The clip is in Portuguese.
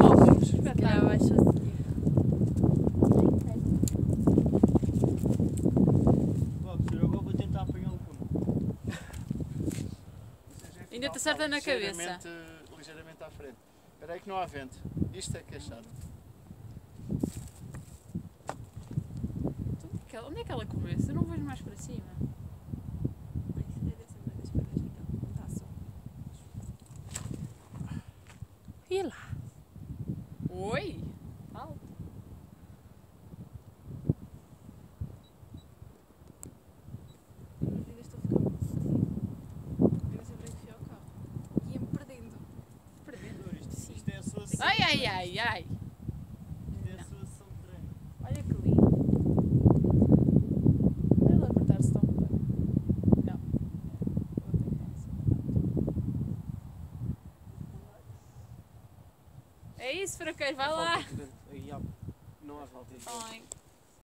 Oh, vamos espetar. Vai sozinha. Agora vou tentar apanhar um cama. Ainda te acerta na cabeça. Ligeiramente à frente. Espera aí que não há vento. Isto é que é chato. Onde é que ela começa? Eu não vejo mais para cima. E lá? Oi? Alto. Isto é a sua sessão. Ai, ai, ai, ai. Isto é a sua sessão de treino. Olha que lindo. Vai lá apertar-se tão bem. Não. Vou tentar assim. É isso, fraqueiro, vai lá. Não há volta. Ai.